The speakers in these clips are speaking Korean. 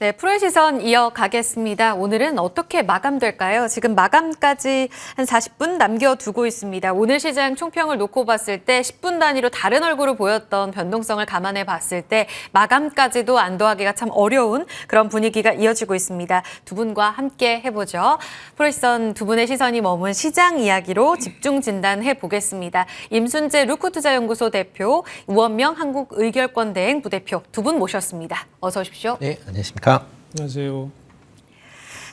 네, 프로의 시선 이어가겠습니다. 오늘은 어떻게 마감될까요? 지금 마감까지 한 40분 남겨두고 있습니다. 오늘 시장 총평을 놓고 봤을 때 10분 단위로 다른 얼굴을 보였던 변동성을 감안해 봤을 때 마감까지도 안도하기가 참 어려운 그런 분위기가 이어지고 있습니다. 두 분과 함께 해보죠. 프로의 시선 두 분의 시선이 머문 시장 이야기로 집중 진단해 보겠습니다. 임순재 루크투자연구소 대표, 우원명 한국의결권대행 부대표 두 분 모셨습니다. 어서 오십시오. 네, 안녕하십니까. 안녕하세요.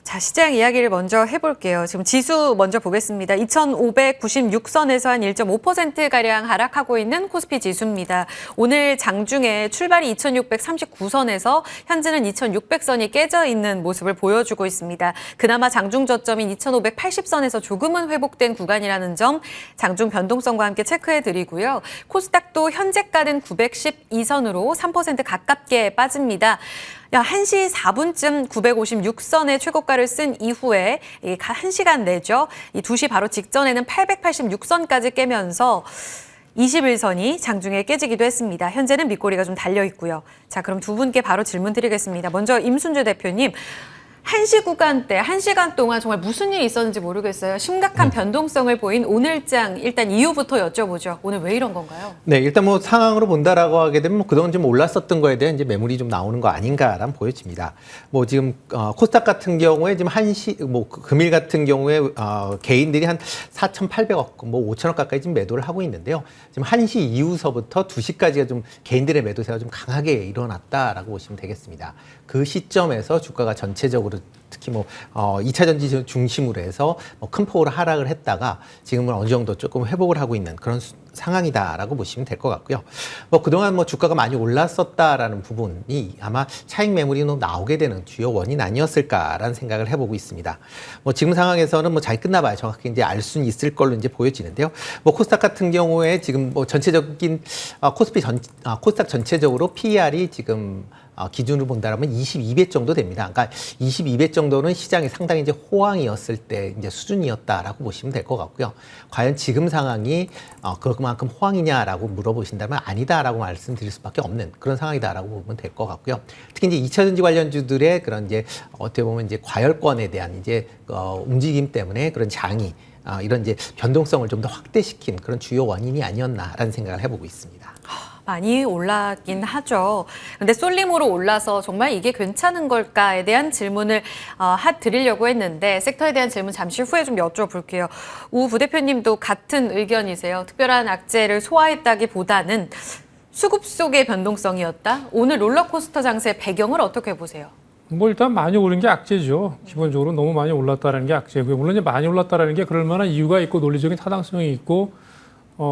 자, 시장 이야기를 먼저 해볼게요. 지금 지수 먼저 보겠습니다. 2,596선에서 한 1.5%가량 하락하고 있는 코스피 지수입니다. 오늘 장중에 출발이 2,639선에서 현재는 2,600선이 깨져 있는 모습을 보여주고 있습니다. 그나마 장중 저점인 2,580선에서 조금은 회복된 구간이라는 점 장중 변동성과 함께 체크해드리고요. 코스닥도 현재가는 912선으로 3% 가깝게 빠집니다. 1시 4분쯤 956선의 최고가를 쓴 이후에 1시간 내죠. 이 2시 바로 직전에는 886선까지 깨면서 21선이 장중에 깨지기도 했습니다. 현재는 밑꼬리가 좀 달려 있고요. 자, 그럼 두 분께 바로 질문 드리겠습니다. 먼저 임순재 대표님. 1시 구간대, 1시간 동안 정말 무슨 일이 있었는지 모르겠어요. 심각한 변동성을 보인 오늘장 일단 이유부터 여쭤보죠. 오늘 왜 이런 건가요? 네, 일단 뭐 상황으로 본다라고 하게 되면 뭐 그동안 좀 올랐었던 거에 대한 이제 매물이 좀 나오는 거 아닌가라는 보여집니다. 뭐 지금 코스닥 같은 경우에 지금 금일 같은 경우에 개인들이 한 4,800억, 뭐 5천억 가까이 지금 매도를 하고 있는데요. 지금 1시 이후서부터 2시까지가 좀 개인들의 매도세가 좀 강하게 일어났다라고 보시면 되겠습니다. 그 시점에서 주가가 전체적으로 특히 뭐 2차 전지 중심으로 해서 큰 폭으로 하락을 했다가 지금은 어느 정도 조금 회복을 하고 있는 그런 상황이다라고 보시면 될 것 같고요. 뭐 그동안 뭐 주가가 많이 올랐었다라는 부분이 아마 차익 매물이 나오게 되는 주요 원인 아니었을까라는 생각을 해보고 있습니다. 뭐 지금 상황에서는 뭐 잘 끝나봐야 정확히 이제 알 수는 있을 걸로 이제 보여지는데요. 뭐 코스닥 같은 경우에 지금 뭐 전체적인 코스닥 전체적으로 PER이 지금 기준으로 본다면 22배 정도 됩니다. 그러니까 22배 정도는 시장이 상당히 이제 호황이었을 때 이제 수준이었다라고 보시면 될 것 같고요. 과연 지금 상황이 그만큼 호황이냐라고 물어보신다면 아니다라고 말씀드릴 수밖에 없는 그런 상황이다라고 보면 될 것 같고요. 특히 이제 2차 전지 관련주들의 그런 이제 어떻게 보면 이제 과열권에 대한 이제 움직임 때문에 그런 장이 이런 이제 변동성을 좀 더 확대시킨 그런 주요 원인이 아니었나라는 생각을 해보고 있습니다. 많이 올라긴 하죠. 근데 쏠림으로 올라서 정말 이게 괜찮은 걸까에 대한 질문을 드리려고 했는데 섹터에 대한 질문 잠시 후에 좀 여쭤볼게요. 우 부대표님도 같은 의견이세요. 특별한 악재를 소화했다기보다는 수급 속의 변동성이었다. 오늘 롤러코스터 장세의 배경을 어떻게 보세요? 뭐 일단 많이 오른 게 악재죠. 기본적으로 너무 많이 올랐다라는 게 악재고요. 물론 이제 많이 올랐다라는 게 그럴 만한 이유가 있고 논리적인 타당성이 있고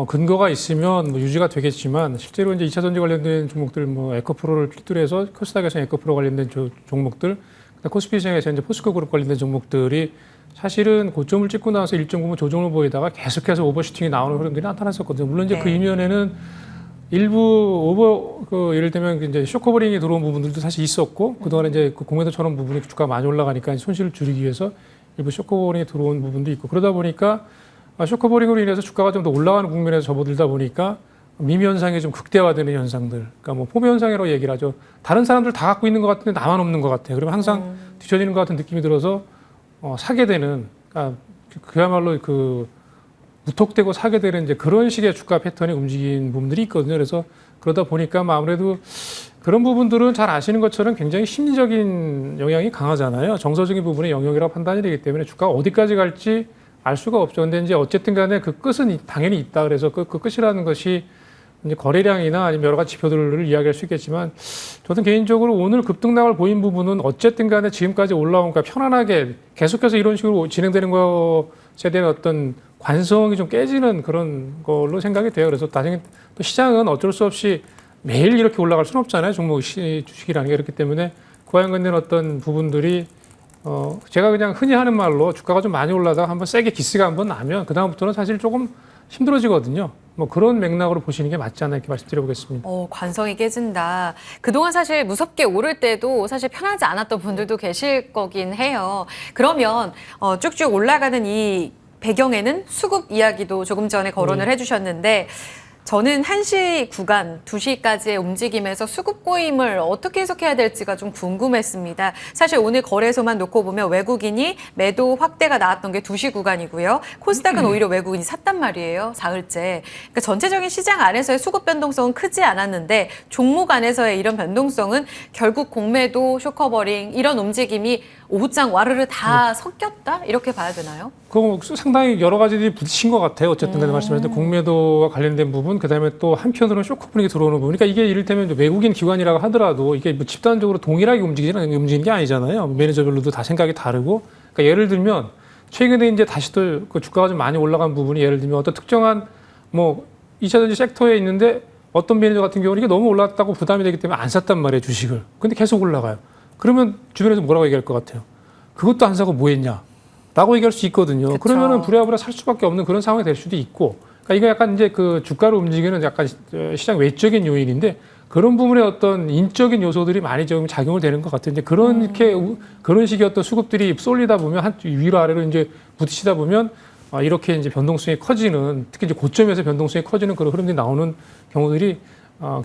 근거가 있으면 뭐 유지가 되겠지만 실제로 이제 2차 전지 관련된 종목들 뭐 에코프로를 필두로 해서 코스닥에서 에코프로 관련된 종목들, 코스피 시장에서 이제 포스코 그룹 관련된 종목들이 사실은 고점을 찍고 나서 일정 부분 조정을 보이다가 계속해서 오버슈팅이 나오는 흐름들이 나타났었거든요. 물론 이제 그 이면에는 일부 예를 들면 이제 쇼커버링이 들어온 부분들도 사실 있었고 그동안 이제 그 공매도처럼 부분이 주가가 많이 올라가니까 손실을 줄이기 위해서 일부 쇼커버링이 들어온 부분도 있고 그러다 보니까 쇼커버링으로 인해서 주가가 좀 더 올라가는 국면에서 접어들다 보니까 미미 현상이 좀 극대화되는 현상들. 그러니까 뭐 포메 현상이라고 얘기를 하죠. 다른 사람들 다 갖고 있는 것 같은데 나만 없는 것 같아요. 그러면 항상 뒤처지는 것 같은 느낌이 들어서 사게 되는, 그러니까 그야말로 그 무턱대고 사게 되는 이제 그런 식의 주가 패턴이 움직인 부분들이 있거든요. 그래서 그러다 보니까 아무래도 그런 부분들은 잘 아시는 것처럼 굉장히 심리적인 영향이 강하잖아요. 정서적인 부분의 영역이라고 판단이 되기 때문에 주가가 어디까지 갈지 알 수가 없죠. 근데 이제 어쨌든 간에 그 끝은 당연히 있다. 그래서 그 끝이라는 것이 이제 거래량이나 아니면 여러 가지 지표들을 이야기할 수 있겠지만 저는 개인적으로 오늘 급등락을 보인 부분은 어쨌든 간에 지금까지 올라온 거니까 편안하게 계속해서 이런 식으로 진행되는 것에 대한 어떤 관성이 좀 깨지는 그런 걸로 생각이 돼요. 그래서 나중에 또 시장은 어쩔 수 없이 매일 이렇게 올라갈 수는 없잖아요. 종목 주식이라는 게. 그렇기 때문에 그와 관련된 어떤 부분들이 제가 그냥 흔히 하는 말로 주가가 좀 많이 올라다가 한번 세게 기스가 한번 나면 그다음부터는 사실 조금 힘들어지거든요. 뭐 그런 맥락으로 보시는 게 맞지 않나 이렇게 말씀드려보겠습니다. 관성이 깨진다. 그동안 사실 무섭게 오를 때도 사실 편하지 않았던 분들도 계실 거긴 해요. 그러면 쭉쭉 올라가는 이 배경에는 수급 이야기도 조금 전에 거론을 해주셨는데 저는 1시 구간, 2시까지의 움직임에서 수급 꼬임을 어떻게 해석해야 될지가 좀 궁금했습니다. 사실 오늘 거래소만 놓고 보면 외국인이 매도 확대가 나왔던 게 2시 구간이고요. 코스닥은 오히려 외국인이 샀단 말이에요. 사흘째. 그러니까 전체적인 시장 안에서의 수급 변동성은 크지 않았는데 종목 안에서의 이런 변동성은 결국 공매도, 쇼커버링 이런 움직임이 오후장 와르르 다 섞였다? 이렇게 봐야 되나요? 그거 상당히 여러 가지들이 부딪힌 것 같아요. 어쨌든 간에 말씀하셨는데 공매도와 관련된 부분, 그다음에 또 한편으로는 쇼크분위기 들어오는 부분. 그러니까 이게 이를테면 외국인 기관이라고 하더라도 이게 뭐 집단적으로 동일하게 움직이는 게 아니잖아요. 매니저별로도 다 생각이 다르고. 그러니까 예를 들면 최근에 이제 다시 또 그 주가가 좀 많이 올라간 부분이 예를 들면 어떤 특정한 뭐 2차전지 섹터에 있는데 어떤 매니저 같은 경우는 이게 너무 올랐다고 부담이 되기 때문에 안 샀단 말이에요, 주식을. 근데 계속 올라가요. 그러면 주변에서 뭐라고 얘기할 것 같아요? 그것도 안 사고 뭐 했냐? 라고 얘기할 수 있거든요. 그쵸. 그러면은 부랴부랴 살 수밖에 없는 그런 상황이 될 수도 있고. 그러니까 이거 약간 이제 그 주가를 움직이는 약간 시장 외적인 요인인데 그런 부분에 어떤 인적인 요소들이 많이 좀 작용을 되는 것 같아요. 이제 그렇게 그런 식의 어떤 수급들이 쏠리다 보면 한 위로 아래로 이제 부딪히다 보면 이렇게 이제 변동성이 커지는, 특히 이제 고점에서 변동성이 커지는 그런 흐름들이 나오는 경우들이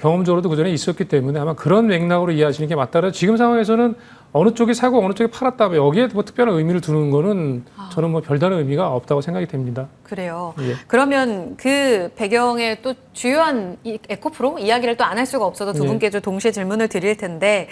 경험적으로도 그전에 있었기 때문에 아마 그런 맥락으로 이해하시는 게 맞다. 그래서 지금 상황에서는 어느 쪽이 사고 어느 쪽이 팔았다, 여기에 뭐 특별한 의미를 두는 거는 저는 뭐 별다른 의미가 없다고 생각이 됩니다. 그래요. 예. 그러면 그 배경에 또 주요한 에코프로 이야기를 또 안 할 수가 없어서 두 예. 분께 좀 동시에 질문을 드릴 텐데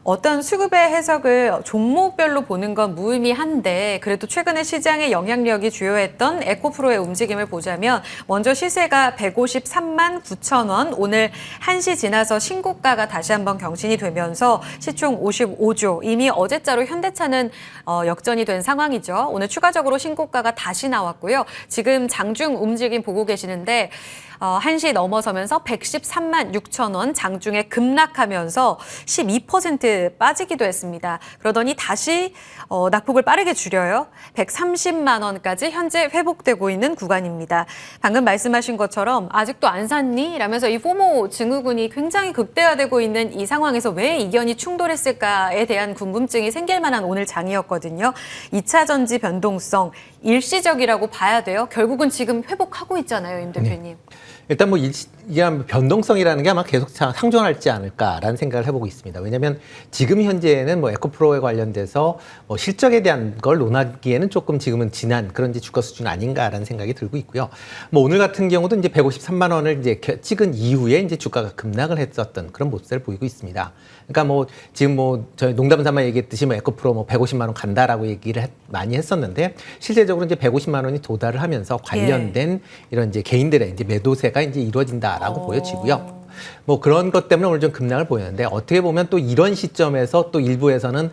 어떤 수급의 해석을 종목별로 보는 건 무의미한데 그래도 최근에 시장의 영향력이 주요했던 에코프로의 움직임을 보자면 먼저 시세가 153만 9천 원, 오늘 1시 지나서 신고가가 다시 한번 경신이 되면서 시총 55조, 이미 어제자로 현대차는 역전이 된 상황이죠. 오늘 추가적으로 신고가가 다시 나왔고요. 지금 장중 움직임 보고 계시는데 1시 넘어서면서 113만 6천 원 장중에 급락하면서 12% 빠지기도 했습니다. 그러더니 다시 낙폭을 빠르게 줄여요. 130만 원까지 현재 회복되고 있는 구간입니다. 방금 말씀하신 것처럼 아직도 안 샀니? 라면서 이 포모 증후군이 굉장히 극대화되고 있는 이 상황에서 왜 이견이 충돌했을까에 대한 궁금증이 생길 만한 오늘 장이었거든요. 2차 전지 변동성 일시적이라고 봐야 돼요. 결국은 지금 회복하고 있잖아요, 임 대표님. 네. 일단 뭐 이런 변동성이라는 게 아마 계속 상존할지 않을까라는 생각을 해보고 있습니다. 왜냐하면 지금 현재는 뭐 에코프로에 관련돼서 뭐 실적에 대한 걸 논하기에는 조금 지금은 지난 그런 이제 주가 수준 아닌가라는 생각이 들고 있고요. 뭐 오늘 같은 경우도 이제 153만 원을 이제 찍은 이후에 이제 주가가 급락을 했었던 그런 모습을 보이고 있습니다. 그러니까 뭐 지금 뭐 저희 농담 삼아 얘기했듯이 뭐 에코프로 뭐 150만 원 간다라고 얘기를 많이 했었는데 실제적으로 이제 150만 원이 도달을 하면서 관련된 이런 이제 개인들의 이제 매도세가 이제 이루어진다라고 보여지고요. 뭐 그런 것 때문에 오늘 좀 급락을 보였는데 어떻게 보면 또 이런 시점에서 또 일부에서는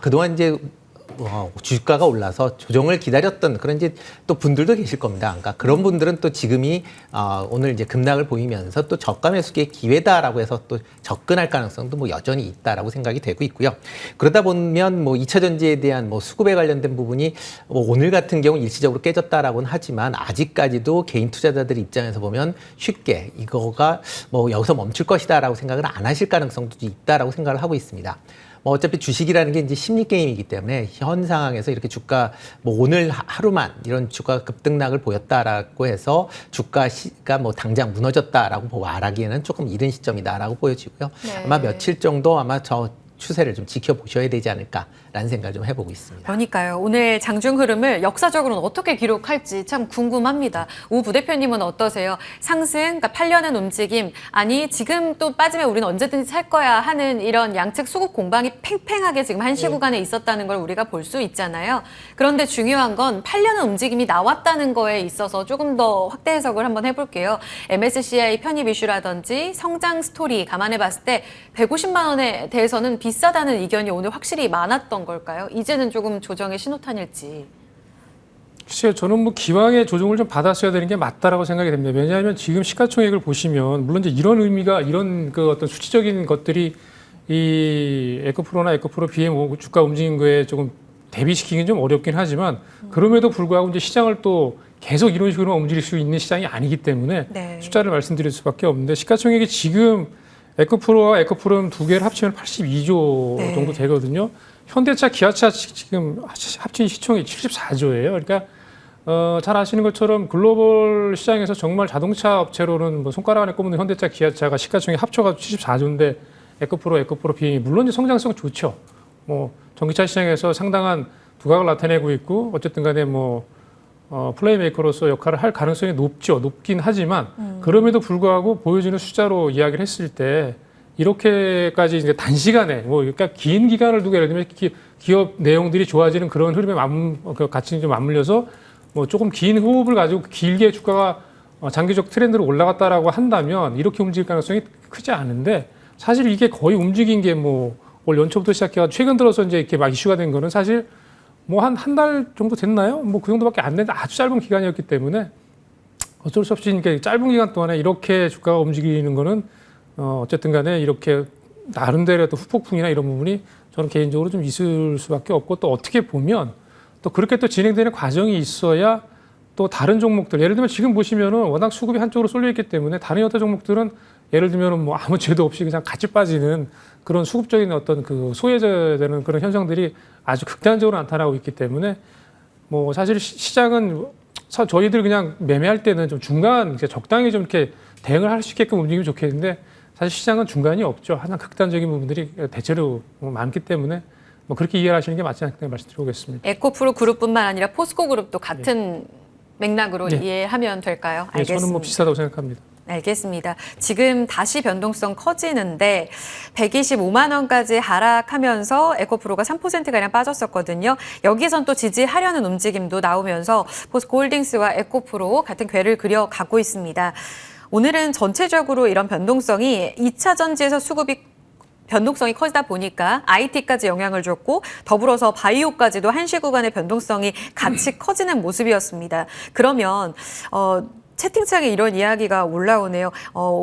그동안 이제 주가가 올라서 조정을 기다렸던 그런 이제 또 분들도 계실 겁니다. 그러니까 그런 분들은 또 지금이 오늘 이제 급락을 보이면서 또 저가 매수기의 기회다라고 해서 또 접근할 가능성도 뭐 여전히 있다라고 생각이 되고 있고요. 그러다 보면 뭐 2차 전지에 대한 뭐 수급에 관련된 부분이 뭐 오늘 같은 경우 일시적으로 깨졌다라고는 하지만 아직까지도 개인 투자자들 입장에서 보면 쉽게 이거가 뭐 여기서 멈출 것이다라고 생각을 안 하실 가능성도 있다라고 생각을 하고 있습니다. 뭐 어차피 주식이라는 게 이제 심리 게임이기 때문에 현 상황에서 이렇게 주가 뭐 오늘 하루만 이런 주가 급등락을 보였다라고 해서 주가가 뭐 당장 무너졌다라고 말하기에는 조금 이른 시점이다라고 보여지고요. 네. 아마 며칠 정도 아마 저 추세를 좀 지켜보셔야 되지 않을까라는 생각을 좀 해보고 있습니다. 그러니까요. 오늘 장중 흐름을 역사적으로는 어떻게 기록할지 참 궁금합니다. 우 부대표님은 어떠세요? 상승, 그러니까 팔려는 움직임, 아니 지금 또 빠지면 우리는 언제든지 살 거야 하는 이런 양측 수급 공방이 팽팽하게 지금 한시 구간에 있었다는 걸 우리가 볼 수 있잖아요. 그런데 중요한 건 팔려는 움직임이 나왔다는 거에 있어서 조금 더 확대 해석을 한번 해볼게요. MSCI 편입 이슈라든지 성장 스토리 감안해 봤을 때 150만 원에 대해서는 비싸다는 의견이 오늘 확실히 많았던 걸까요? 이제는 조금 조정의 신호탄일지. 글쎄요, 저는 뭐 기왕에 조정을 좀 받았어야 되는 게 맞다라고 생각이 됩니다. 왜냐하면 지금 시가총액을 보시면 물론 이제 이런 의미가 이런 그 어떤 수치적인 것들이 이 에코프로나 에코프로 BM 주가 움직인 거에 조금 대비시키기는 좀 어렵긴 하지만 그럼에도 불구하고 이제 시장을 또 계속 이런 식으로 움직일 수 있는 시장이 아니기 때문에 네. 숫자를 말씀드릴 수밖에 없는데 시가총액이 지금 에코프로와 에코프롬 두 개를 합치면 82조 네. 정도 되거든요. 현대차, 기아차 지금 합친 시총이 74조예요. 그러니까 잘 아시는 것처럼 글로벌 시장에서 정말 자동차 업체로는 뭐 손가락 안에 꼽는 현대차, 기아차가 시가총액 합쳐가지고 74조인데 에코프로 비행이 물론 이제 성장성 좋죠. 뭐 전기차 시장에서 상당한 두각을 나타내고 있고 어쨌든 간에 뭐 플레이메이커로서 역할을 할 가능성이 높긴 하지만 그럼에도 불구하고 보여지는 숫자로 이야기를 했을 때 이렇게까지 이제 단시간에 뭐 그러니까 긴 기간을 두고 예를 들면 기업 내용들이 좋아지는 그런 흐름에 같이 좀 맞물려서 뭐 조금 긴 호흡을 가지고 길게 주가가 장기적 트렌드로 올라갔다라고 한다면 이렇게 움직일 가능성이 크지 않은데 사실 이게 거의 움직인 게 뭐 올 연초부터 시작해서 최근 들어서 이제 이렇게 막 이슈가 된 거는 사실 뭐 한 달 정도 됐나요? 뭐 그 정도밖에 안 됐는데 아주 짧은 기간이었기 때문에 어쩔 수 없이 이렇게 짧은 기간 동안에 이렇게 주가가 움직이는 거는 어쨌든 간에 이렇게 나름대로 또 후폭풍이나 이런 부분이 저는 개인적으로 좀 있을 수밖에 없고 또 어떻게 보면 또 그렇게 또 진행되는 과정이 있어야 또 다른 종목들 예를 들면 지금 보시면은 워낙 수급이 한쪽으로 쏠려 있기 때문에 다른 여타 종목들은 예를 들면은 뭐 아무 죄도 없이 그냥 같이 빠지는 그런 수급적인 어떤 그 소외되는 그런 현상들이 아주 극단적으로 나타나고 있기 때문에 뭐 사실 시장은 저희들 그냥 매매할 때는 좀 중간 이제 적당히 좀 이렇게 대응을 할 수 있게끔 움직이면 좋겠는데 사실 시장은 중간이 없죠. 항상 극단적인 부분들이 대체로 많기 때문에 뭐 그렇게 이해하시는 게 맞지 않을까 말씀드리겠습니다. 에코프로 그룹뿐만 아니라 포스코 그룹도 같은 맥락으로 네. 이해하면 될까요? 네, 알겠습니다. 저는 뭐 비슷하다고 생각합니다. 알겠습니다. 지금 다시 변동성 커지는데 125만 원까지 하락하면서 에코프로가 3%가량 빠졌었거든요. 여기선 또 지지하려는 움직임도 나오면서 포스코홀딩스와 에코프로 같은 궤를 그려가고 있습니다. 오늘은 전체적으로 이런 변동성이 2차 전지에서 수급이 변동성이 커지다 보니까 IT까지 영향을 줬고 더불어서 바이오까지도 한시 구간의 변동성이 같이 커지는 모습이었습니다. 그러면 채팅창에 이런 이야기가 올라오네요.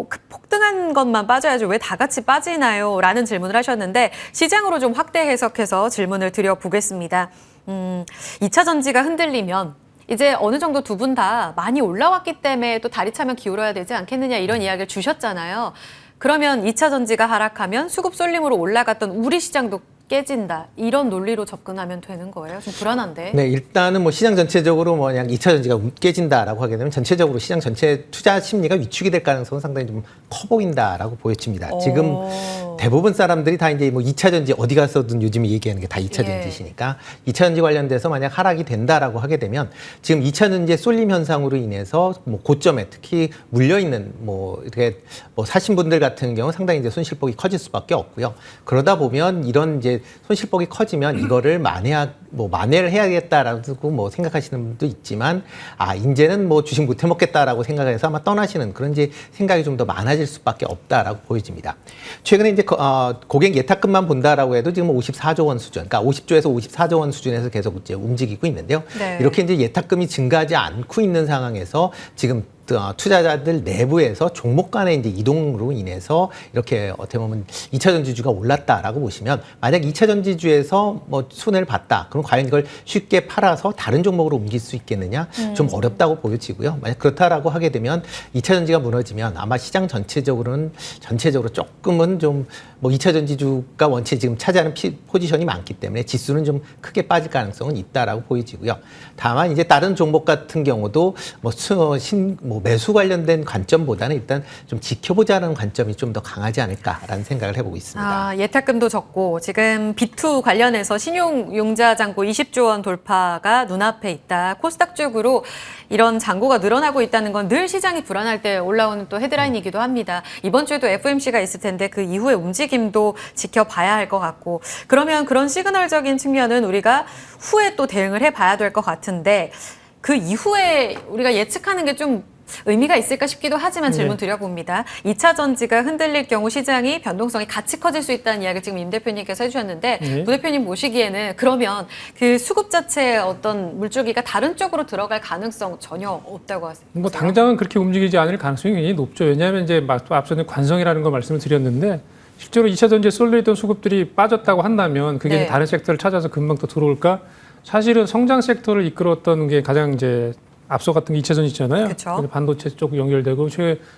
그 폭등한 것만 빠져야지 왜 다 같이 빠지나요? 라는 질문을 하셨는데 시장으로 좀 확대 해석해서 질문을 드려보겠습니다. 2차 전지가 흔들리면 이제 어느 정도 두 분 다 많이 올라왔기 때문에 또 다리 차면 기울어야 되지 않겠느냐 이런 이야기를 주셨잖아요. 그러면 2차 전지가 하락하면 수급 쏠림으로 올라갔던 우리 시장도 깨진다. 이런 논리로 접근하면 되는 거예요? 좀 불안한데. 네, 일단은 뭐 시장 전체적으로 뭐 그냥 2차 전지가 깨진다라고 하게 되면 전체적으로 시장 전체 투자 심리가 위축이 될 가능성은 상당히 좀 커 보인다라고 보여집니다. 지금 대부분 사람들이 다 이제 뭐 2차 전지 어디 가서든 요즘 얘기하는 게 다 2차 전지시니까 2차 전지 관련돼서 만약 하락이 된다라고 하게 되면 지금 2차 전지의 쏠림 현상으로 인해서 뭐 고점에 특히 물려 있는 뭐 이렇게 뭐 사신 분들 같은 경우 상당히 이제 손실폭이 커질 수밖에 없고요. 그러다 보면 이런 이제 손실폭이 커지면 이거를 만회를 해야겠다라고 뭐 생각하시는 분도 있지만 이제는 뭐 주식 못 해먹겠다라고 생각해서 아마 떠나시는 그런 이제 생각이 좀 더 많아질 수밖에 없다라고 보여집니다. 최근에 이제 고객 예탁금만 본다라고 해도 지금 54조 원 수준, 그러니까 50조에서 54조 원 수준에서 계속 이제 움직이고 있는데요. 네. 이렇게 이제 예탁금이 증가하지 않고 있는 상황에서 지금 투자자들 내부에서 종목 간의 이제 이동으로 인해서 이렇게 어떻게 보면 2차 전지주가 올랐다라고 보시면 만약 2차 전지주에서 뭐 손해를 봤다. 그럼 과연 이걸 쉽게 팔아서 다른 종목으로 옮길 수 있겠느냐? 좀 어렵다고 보여지고요. 만약 그렇다라고 하게 되면 2차 전지가 무너지면 아마 시장 전체적으로 조금은 좀 뭐 2차 전지주가 원체 지금 차지하는 포지션이 많기 때문에 지수는 좀 크게 빠질 가능성은 있다라고 보여지고요. 다만 이제 다른 종목 같은 경우도 뭐 매수 관련된 관점보다는 일단 좀 지켜보자는 관점이 좀 더 강하지 않을까라는 생각을 해보고 있습니다. 예탁금도 적고 지금 B2 관련해서 신용융자 잔고 20조 원 돌파가 눈앞에 있다. 코스닥 쪽으로 이런 잔고가 늘어나고 있다는 건 늘 시장이 불안할 때 올라오는 또 헤드라인이기도 합니다. 이번 주에도 FOMC가 있을 텐데 그 이후의 움직임도 지켜봐야 할 것 같고 그러면 그런 시그널적인 측면은 우리가 후에 또 대응을 해봐야 될 것 같은데 그 이후에 우리가 예측하는 게 좀 의미가 있을까 싶기도 하지만 질문 드려봅니다. 2차 전지가 흔들릴 경우 시장이 변동성이 같이 커질 수 있다는 이야기를 지금 임 대표님께서 해주셨는데 부 대표님 보시기에는 그러면 그 수급 자체의 어떤 물줄기가 다른 쪽으로 들어갈 가능성 전혀 없다고 하세요? 뭐 당장은 그렇게 움직이지 않을 가능성이 굉장히 높죠. 왜냐하면 이제 앞서는 관성이라는 걸 말씀을 드렸는데 실제로 2차 전지에 쏠려있던 수급들이 빠졌다고 한다면 그게 이제 다른 섹터를 찾아서 금방 또 들어올까? 사실은 성장 섹터를 이끌었던 게 가장 이제 앞서 같은 게 2차 전지잖아요. 반도체 쪽 연결되고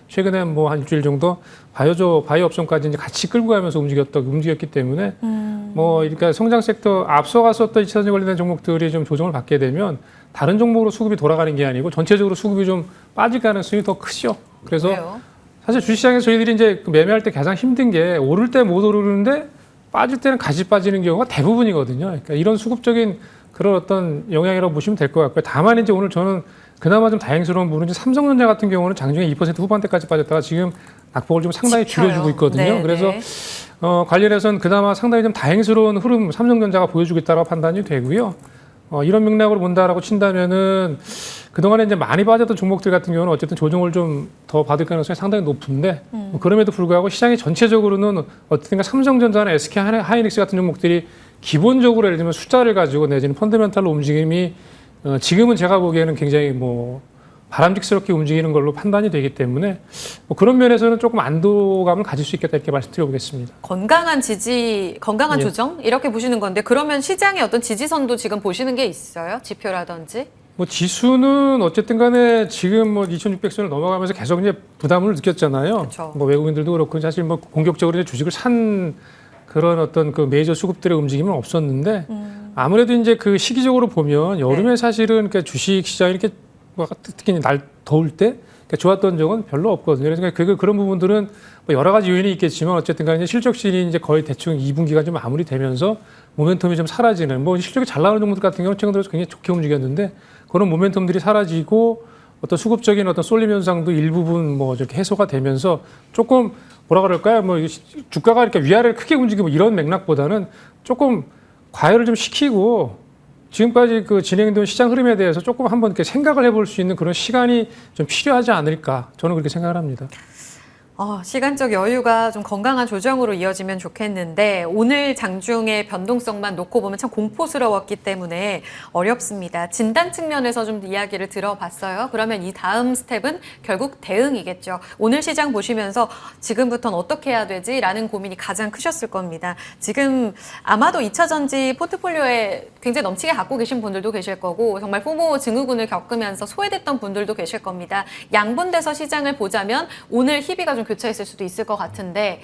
최근에 뭐 한 일주일 정도 바이오 업종까지 이제 같이 끌고 가면서 움직였기 때문에 뭐 그러니까 성장 섹터 앞서갔었던 2차 전지 관련된 종목들이 좀 조정을 받게 되면 다른 종목으로 수급이 돌아가는 게 아니고 전체적으로 수급이 좀 빠질 가능성이 더 크죠. 그래서 그래요? 사실 주식시장에서 저희들이 이제 매매할 때 가장 힘든 게 오를 때 못 오르는데 빠질 때는 같이 빠지는 경우가 대부분이거든요. 그러니까 이런 수급적인 그런 어떤 영향이라고 보시면 될 것 같고요. 다만 이제 오늘 저는 그나마 좀 다행스러운 부분은 이제 삼성전자 같은 경우는 장중에 2% 후반대까지 빠졌다가 지금 낙폭을 좀 상당히 지켜요. 줄여주고 있거든요. 네, 그래서 네. 관련해서는 그나마 상당히 좀 다행스러운 흐름 삼성전자가 보여주고 있다고 판단이 되고요. 이런 맥락으로 본다라고 친다면은 그동안에 이제 많이 빠졌던 종목들 같은 경우는 어쨌든 조정을 좀 더 받을 가능성이 상당히 높은데 그럼에도 불구하고 시장이 전체적으로는 어쨌든 삼성전자나 SK 하이닉스 같은 종목들이 기본적으로 예를 들면 숫자를 가지고 내지는 펀더멘탈로 움직임이 지금은 제가 보기에는 굉장히 뭐 바람직스럽게 움직이는 걸로 판단이 되기 때문에 뭐 그런 면에서는 조금 안도감을 가질 수 있겠다 이렇게 말씀드려보겠습니다. 건강한 지지, 건강한 예. 조정 이렇게 보시는 건데 그러면 시장의 어떤 지지선도 지금 보시는 게 있어요? 지표라든지? 뭐 지수는 어쨌든 간에 지금 뭐 2,600선을 넘어가면서 계속 이제 부담을 느꼈잖아요. 그쵸. 뭐 외국인들도 그렇고 사실 뭐 공격적으로 이제 주식을 산 그런 어떤 그 메이저 수급들의 움직임은 없었는데 아무래도 이제 그 시기적으로 보면 여름에 네. 사실은 그러니까 주식 시장이 이렇게 뭐 특히 날 더울 때 그러니까 좋았던 적은 별로 없거든요. 그래서 그런 부분들은 뭐 여러 가지 요인이 있겠지만 어쨌든 간에 실적실이 이제 거의 대충 2분기가 좀 마무리되면서 모멘텀이 좀 사라지는 뭐 실적이 잘 나오는 종목들 같은 경우는 최근 들어서 굉장히 좋게 움직였는데 그런 모멘텀들이 사라지고 어떤 수급적인 어떤 쏠림 현상도 일부분 뭐 이렇게 해소가 되면서 조금 뭐라 그럴까요? 뭐 주가가 이렇게 위아래를 크게 움직이고 이런 맥락보다는 조금 과열을 좀 시키고 지금까지 그 진행된 시장 흐름에 대해서 조금 한번 이렇게 생각을 해볼 수 있는 그런 시간이 좀 필요하지 않을까 저는 그렇게 생각을 합니다. 시간적 여유가 좀 건강한 조정으로 이어지면 좋겠는데 오늘 장중의 변동성만 놓고 보면 참 공포스러웠기 때문에 어렵습니다. 진단 측면에서 좀 이야기를 들어봤어요. 그러면 이 다음 스텝은 결국 대응이겠죠. 오늘 시장 보시면서 지금부터는 어떻게 해야 되지? 라는 고민이 가장 크셨을 겁니다. 지금 아마도 2차 전지 포트폴리오에 굉장히 넘치게 갖고 계신 분들도 계실 거고 정말 포모 증후군을 겪으면서 소외됐던 분들도 계실 겁니다. 양분돼서 시장을 보자면 오늘 희비가 좀 교차했을 수도 있을 것 같은데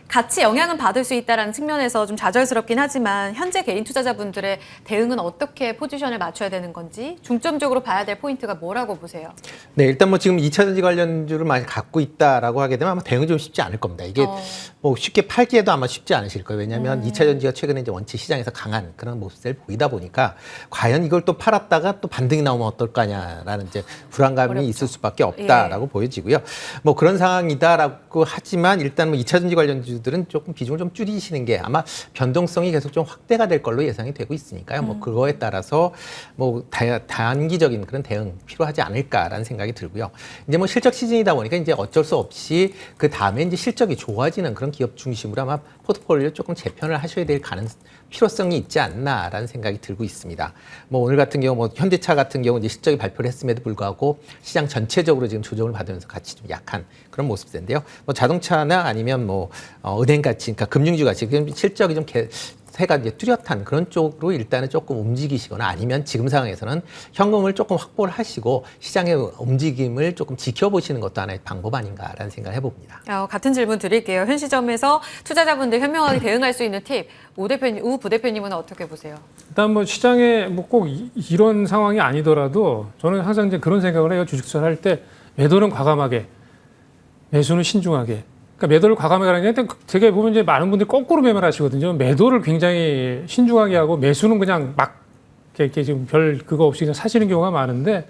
같이 영향은 받을 수 있다는 측면에서 좀 좌절스럽긴 하지만 현재 개인 투자자분들의 대응은 어떻게 포지션을 맞춰야 되는 건지 중점적으로 봐야 될 포인트가 뭐라고 보세요? 네, 일단 뭐 지금 2차 전지 관련주를 많이 갖고 있다라고 하게 되면 아마 대응이 좀 쉽지 않을 겁니다. 이게 뭐 쉽게 팔기에도 아마 쉽지 않으실 거예요. 왜냐하면 2차 전지가 최근에 이제 원체 시장에서 강한 그런 모습을 보이다 보니까 과연 이걸 또 팔았다가 또 반등이 나오면 어떨까냐라는 이제 불안감이 어렵죠. 있을 수밖에 없다라고 보여지고요. 뭐 그런 상황이다라고 하지만 일단 뭐 2차 전지 관련주들은 조금 비중을 좀 줄이시는 게 아마 변동성이 계속 좀 확대가 될 걸로 예상이 되고 있으니까요. 뭐 그거에 따라서 뭐 단기적인 그런 대응 필요하지 않을까라는 생각이 들고요. 이제 뭐 실적 시즌이다 보니까 이제 어쩔 수 없이 그 다음에 이제 실적이 좋아지는 그런 기업 중심으로 아마 포트폴리오 조금 재편을 하셔야 될 필요성이 있지 않나라는 생각이 들고 있습니다. 뭐 오늘 같은 경우 뭐 현대차 같은 경우 이제 실적이 발표를 했음에도 불구하고 시장 전체적으로 지금 조정을 받으면서 같이 좀 약한 그런 모습인데요. 뭐 자동차나 아니면 뭐 은행 같이 그러니까 금융주 같이 실적이 좀 새가 이제 뚜렷한 그런 쪽으로 일단은 조금 움직이시거나 아니면 지금 상황에서는 현금을 조금 확보를 하시고 시장의 움직임을 조금 지켜보시는 것도 하나의 방법 아닌가라는 생각을 해봅니다. 같은 질문 드릴게요. 현 시점에서 투자자분들 현명하게 대응할 수 있는 팁, 우 부대표님은 어떻게 보세요? 일단 뭐 시장에 뭐 꼭 이런 상황이 아니더라도 저는 항상 이제 그런 생각을 해요. 주식 투자를 할 때 매도는 과감하게, 매수는 신중하게. 그러니까 매도를 과감하게 하는 게 되게 보면 이제 많은 분들이 거꾸로 매매를 하시거든요. 매도를 굉장히 신중하게 하고 매수는 그냥 막 이렇게 지금 별 그거 없이 그냥 사시는 경우가 많은데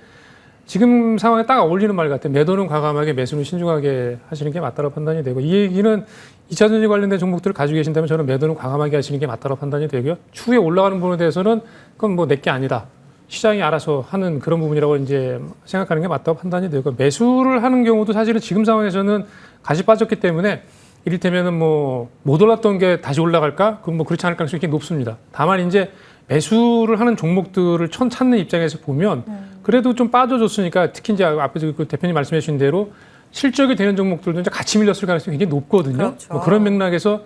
지금 상황에 딱 어울리는 말 같아요. 매도는 과감하게, 매수는 신중하게 하시는 게 맞다고 판단이 되고 이 얘기는 2차 전지 관련된 종목들을 가지고 계신다면 저는 매도는 과감하게 하시는 게 맞다고 판단이 되고요. 추후에 올라가는 부분에 대해서는 그건 뭐 내 게 아니다. 시장이 알아서 하는 그런 부분이라고 이제 생각하는 게 맞다고 판단이 되고 매수를 하는 경우도 사실은 지금 상황에서는 가시 빠졌기 때문에 이를테면은 뭐 못 올랐던 게 다시 올라갈까? 그럼 뭐 그렇지 않을 가능성이 굉장히 높습니다. 다만 이제 매수를 하는 종목들을 찾는 입장에서 보면 그래도 좀 빠져줬으니까 특히 이제 앞에서 그 대표님 말씀해 주신 대로 실적이 되는 종목들도 이제 같이 밀렸을 가능성이 굉장히 높거든요. 그렇죠. 뭐 그런 맥락에서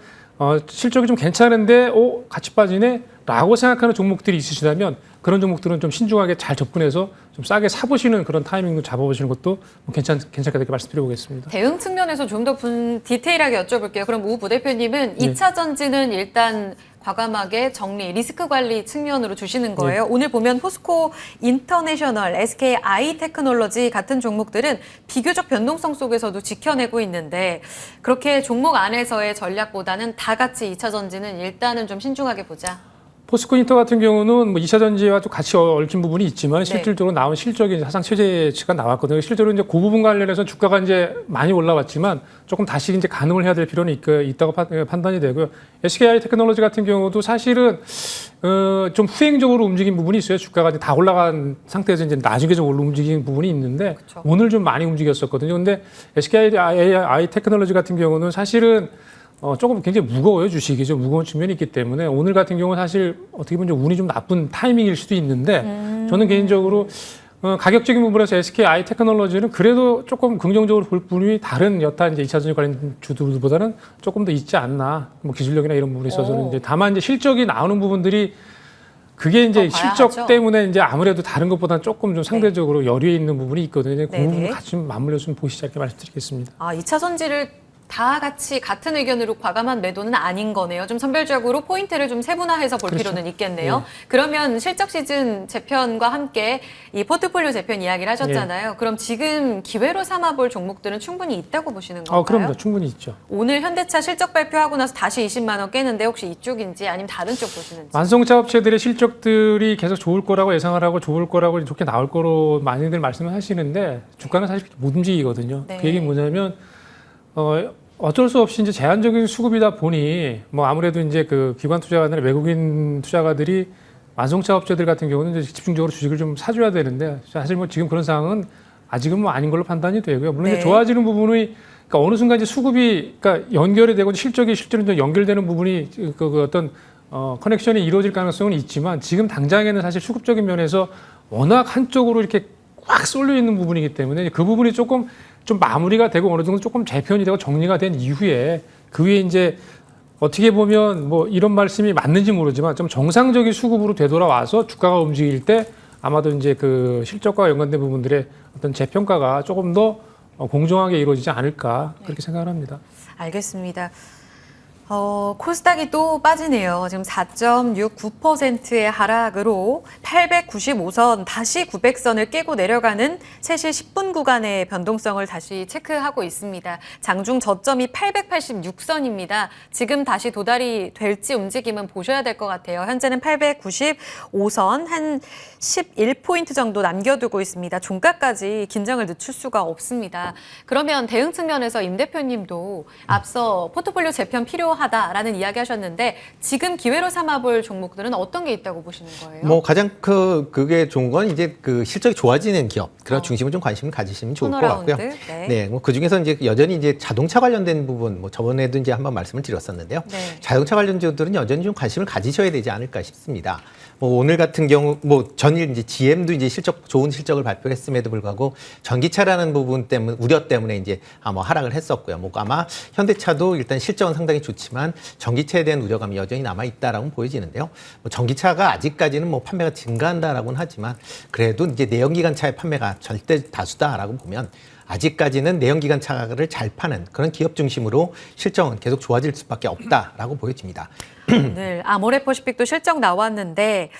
실적이 좀 괜찮은데 같이 빠지네? 라고 생각하는 종목들이 있으시다면 그런 종목들은 좀 신중하게 잘 접근해서 좀 싸게 사보시는 그런 타이밍도 잡아보시는 것도 뭐 괜찮겠다 이렇게 말씀드려보겠습니다. 대응 측면에서 좀 더 디테일하게 여쭤볼게요. 그럼 우 부대표님은 2차 전지는 일단 과감하게 정리, 리스크 관리 측면으로 주시는 거예요. 오늘 보면 포스코 인터내셔널, SK 아이테크놀로지 같은 종목들은 비교적 변동성 속에서도 지켜내고 있는데 그렇게 종목 안에서의 전략보다는 다 같이 2차 전지는 일단은 좀 신중하게 보자. 포스코 인터 같은 경우는 뭐 2차 전지와 또 같이 얽힌 부분이 있지만 실질적으로 나온 실적이 사상 최저치가 나왔거든요. 실제로 이제 그 부분 관련해서 주가가 이제 많이 올라왔지만 조금 다시 이제 가늠을 해야 될 필요는 있다고 판단이 되고요. SKI 테크놀로지 같은 경우도 사실은 좀 후행적으로 움직인 부분이 있어요. 주가가 이제 다 올라간 상태에서 이제 나중에 좀 움직인 부분이 있는데 그쵸. 오늘 좀 많이 움직였었거든요. 근데 SKI 테크놀로지 같은 경우는 사실은 조금 굉장히 무거워요. 주식이 좀 무거운 측면이 있기 때문에 오늘 같은 경우는 사실 어떻게 보면 좀 운이 좀 나쁜 타이밍일 수도 있는데 저는 개인적으로 가격적인 부분에서 SKI 테크놀로지는 그래도 조금 긍정적으로 볼 부분이 다른 여타 이제 2차 전지 관련 주들보다는 조금 더 있지 않나. 뭐 기술력이나 이런 부분에 있어서는 이제 다만 이제 실적이 나오는 부분들이 그게 이제 실적 봐야죠. 때문에 이제 아무래도 다른 것보다는 조금 좀 상대적으로 여유에 있는 부분이 있거든요. 그 네네. 부분 같이 좀 맞물려 좀 보시자 이렇게 말씀드리겠습니다. 2차 전지를 다 같이 같은 의견으로 과감한 매도는 아닌 거네요. 좀 선별적으로 포인트를 좀 세분화해서 볼 그렇죠. 필요는 있겠네요. 그러면 실적 시즌 재편과 함께 이 포트폴리오 재편 이야기를 하셨잖아요. 그럼 지금 기회로 삼아볼 종목들은 충분히 있다고 보시는 건가요? 그럼요. 충분히 있죠. 오늘 현대차 실적 발표하고 나서 다시 20만 원 깨는데 혹시 이쪽인지 아니면 다른 쪽 보시는지. 완성차 업체들의 실적들이 계속 좋을 거라고 예상을 하고 좋을 거라고 좋게 나올 거로 많이들 말씀을 하시는데 주가는 사실 못 움직이거든요. 네. 그 얘기는 뭐냐면 어쩔 수 없이 이제 제한적인 수급이다 보니 뭐 아무래도 이제 그 기관 투자가들이나 외국인 투자가들이 완성차 업체들 같은 경우는 이제 집중적으로 주식을 좀 사줘야 되는데 사실 뭐 지금 그런 상황은 아직은 뭐 아닌 걸로 판단이 되고요. 물론 이제 좋아지는 부분이 그러니까 어느 순간 이제 수급이 그러니까 연결이 되고 실적이 실제로 이제 연결되는 부분이 그 어떤 커넥션이 이루어질 가능성은 있지만 지금 당장에는 사실 수급적인 면에서 워낙 한쪽으로 이렇게 꽉 쏠려 있는 부분이기 때문에 그 부분이 조금 좀 마무리가 되고 어느 정도 조금 재편이 되고 정리가 된 이후에 그 위에 이제 어떻게 보면 뭐 이런 말씀이 맞는지 모르지만 좀 정상적인 수급으로 되돌아와서 주가가 움직일 때 아마도 이제 그 실적과 연관된 부분들의 어떤 재평가가 조금 더 공정하게 이루어지지 않을까 그렇게 생각을 합니다. 알겠습니다. 코스닥이 또 빠지네요. 지금 4.69%의 하락으로 895선, 다시 900선을 깨고 내려가는 3시 10분 구간의 변동성을 다시 체크하고 있습니다. 장중 저점이 886선입니다. 지금 다시 도달이 될지 움직임은 보셔야 될 것 같아요. 현재는 895선, 한 11포인트 정도 남겨두고 있습니다. 종가까지 긴장을 늦출 수가 없습니다. 그러면 대응 측면에서 임 대표님도 앞서 포트폴리오 재편 필요하다라는 이야기 하셨는데 지금 기회로 삼아볼 종목들은 어떤 게 있다고 보시는 거예요? 뭐 가장 그게 좋은 건 이제 그 실적이 좋아지는 기업 그런 중심을 좀 관심을 가지시면 좋을 것 같고요. 네, 뭐 그 중에서 이제 여전히 이제 자동차 관련된 부분, 뭐 저번에도 이제 한번 말씀을 드렸었는데요. 자동차 관련주들은 여전히 좀 관심을 가지셔야 되지 않을까 싶습니다. 뭐 오늘 같은 경우 뭐 전일 이제 GM도 이제 좋은 실적을 발표했음에도 불구하고 전기차라는 부분 때문에 우려 때문에 이제 뭐 하락을 했었고요. 뭐 아마 현대차도 일단 실적은 상당히 좋지만 전기차에 대한 우려감이 여전히 남아 있다라고 보여지는데요. 뭐 전기차가 아직까지는 뭐 판매가 증가한다라고는 하지만 그래도 이제 내연기관차의 판매가 절대 다수다라고 보면 아직까지는 내연기관차를 잘 파는 그런 기업 중심으로 실적은 계속 좋아질 수밖에 없다라고 보여집니다. 오늘 아모레퍼시픽도 실적 나왔는데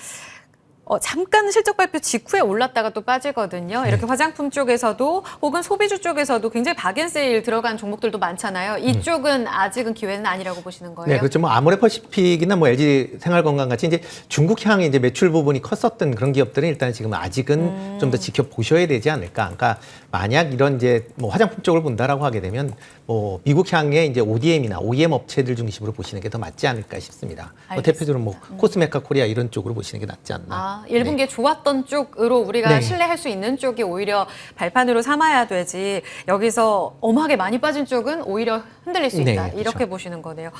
잠깐 실적 발표 직후에 올랐다가 또 빠지거든요. 이렇게 화장품 쪽에서도 혹은 소비주 쪽에서도 굉장히 박앤세일 들어간 종목들도 많잖아요. 이쪽은 아직은 기회는 아니라고 보시는 거예요? 네, 그렇죠. 뭐 아모레퍼시픽이나 뭐 LG 생활건강 같이 이제 중국향의 이제 매출 부분이 컸었던 그런 기업들은 일단 지금 아직은 좀 더 지켜보셔야 되지 않을까. 그러니까 만약 이런 이제 뭐 화장품 쪽을 본다라고 하게 되면 뭐 미국향의 이제 ODM이나 OEM 업체들 중심으로 보시는 게 더 맞지 않을까 싶습니다. 뭐 대표적으로 뭐 코스메카 코리아 이런 쪽으로 보시는 게 낫지 않나. 1분기에 좋았던 쪽으로 우리가 네. 신뢰할 수 있는 쪽이 오히려 발판으로 삼아야 되지 여기서 엄하게 많이 빠진 쪽은 오히려 흔들릴 수 있다. 네, 그렇죠. 이렇게 보시는 거네요.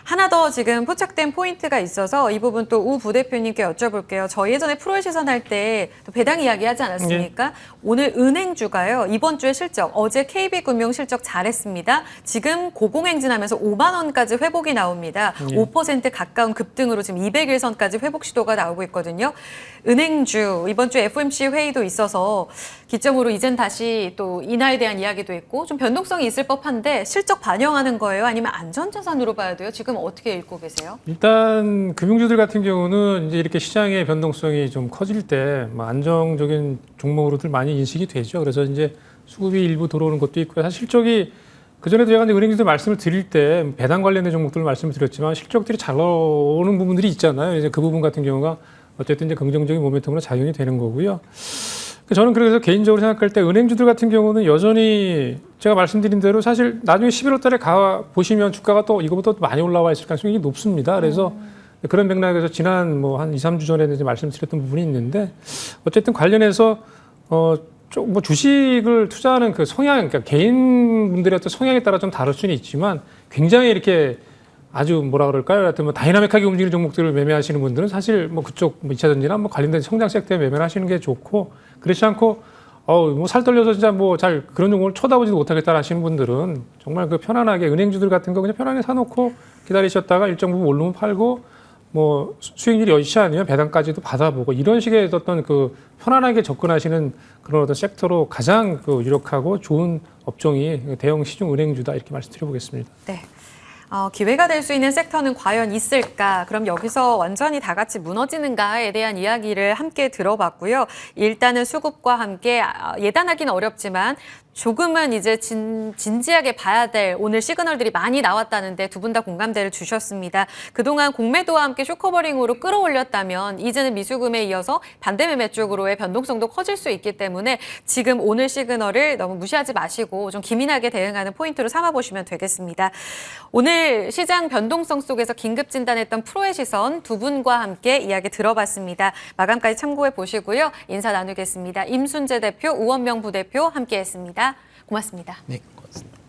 하나 더 지금 포착된 포인트가 있어서 이 부분 또 우 부대표님께 여쭤볼게요. 저희 예전에 프로의 시선 할 때 또 배당 이야기 하지 않았습니까? 오늘 은행주가요. 이번 주에 실적, 어제 KB금융 실적 잘했습니다. 지금 고공행진하면서 5만 원까지 회복이 나옵니다. 5% 가까운 급등으로 지금 200일선까지 회복 시도가 나오고 있거든요. 은행주, 이번 주 FOMC 회의도 있어서 기점으로 이젠 다시 또 인하에 대한 이야기도 있고 좀 변동성이 있을 법한데 실적 반영하는 거예요? 아니면 안전자산으로 봐야 돼요? 지금 지금 어떻게 읽고 계세요? 일단 금융주들 같은 경우는 이제 이렇게 시장의 변동성이 좀 커질 때 뭐 안정적인 종목으로들 많이 인식이 되죠. 그래서 이제 수급이 일부 들어오는 것도 있고요. 사실 실적이 그전에도 제가 이제 은행주들 말씀을 드릴 때 배당 관련된 종목들을 말씀을 드렸지만 실적들이 잘 나오는 부분들이 있잖아요. 이제 그 부분 같은 경우가 어쨌든 이제 긍정적인 모멘텀으로 작용이 되는 거고요. 저는 그래서 개인적으로 생각할 때 은행주들 같은 경우는 여전히 제가 말씀드린 대로 사실 나중에 11월 달에 가 보시면 주가가 또 이거보다 또 많이 올라와 있을 가능성이 높습니다. 그래서 그런 맥락에서 지난 뭐 한 2, 3주 전에 이제 말씀드렸던 부분이 있는데 어쨌든 관련해서 좀 뭐 주식을 투자하는 그 성향, 그러니까 개인분들의 어떤 성향에 따라 좀 다를 수는 있지만 굉장히 이렇게 아주 뭐라 그럴까요? 하여튼 뭐 다이나믹하게 움직이는 종목들을 매매하시는 분들은 사실 뭐 그쪽 뭐 2차 전지나 뭐 관련된 성장 섹터에 매매를 하시는 게 좋고 그렇지 않고 뭐 살 떨려서 진짜 뭐 잘 그런 종목을 쳐다보지도 못하겠다 하시는 분들은 정말 그 편안하게 은행주들 같은 거 그냥 편하게 사놓고 기다리셨다가 일정 부분 오르면 팔고 뭐 수익률이 여의치 않으면 배당까지도 받아보고 이런 식의 어떤 그 편안하게 접근하시는 그런 어떤 섹터로 가장 그 유력하고 좋은 업종이 대형 시중 은행주다 이렇게 말씀드려보겠습니다. 네. 기회가 될 수 있는 섹터는 과연 있을까? 그럼 여기서 완전히 다 같이 무너지는가에 대한 이야기를 함께 들어봤고요. 일단은 수급과 함께 예단하기는 어렵지만 조금은 이제 진지하게 봐야 될 오늘 시그널들이 많이 나왔다는데 두 분 다 공감대를 주셨습니다. 그동안 공매도와 함께 쇼커버링으로 끌어올렸다면 이제는 미수금에 이어서 반대 매매 쪽으로의 변동성도 커질 수 있기 때문에 지금 오늘 시그널을 너무 무시하지 마시고 좀 기민하게 대응하는 포인트로 삼아보시면 되겠습니다. 오늘 시장 변동성 속에서 긴급 진단했던 프로의 시선 두 분과 함께 이야기 들어봤습니다. 마감까지 참고해 보시고요. 인사 나누겠습니다. 임순재 대표, 우원명 부대표 함께했습니다. 고맙습니다. 네, 고맙습니다.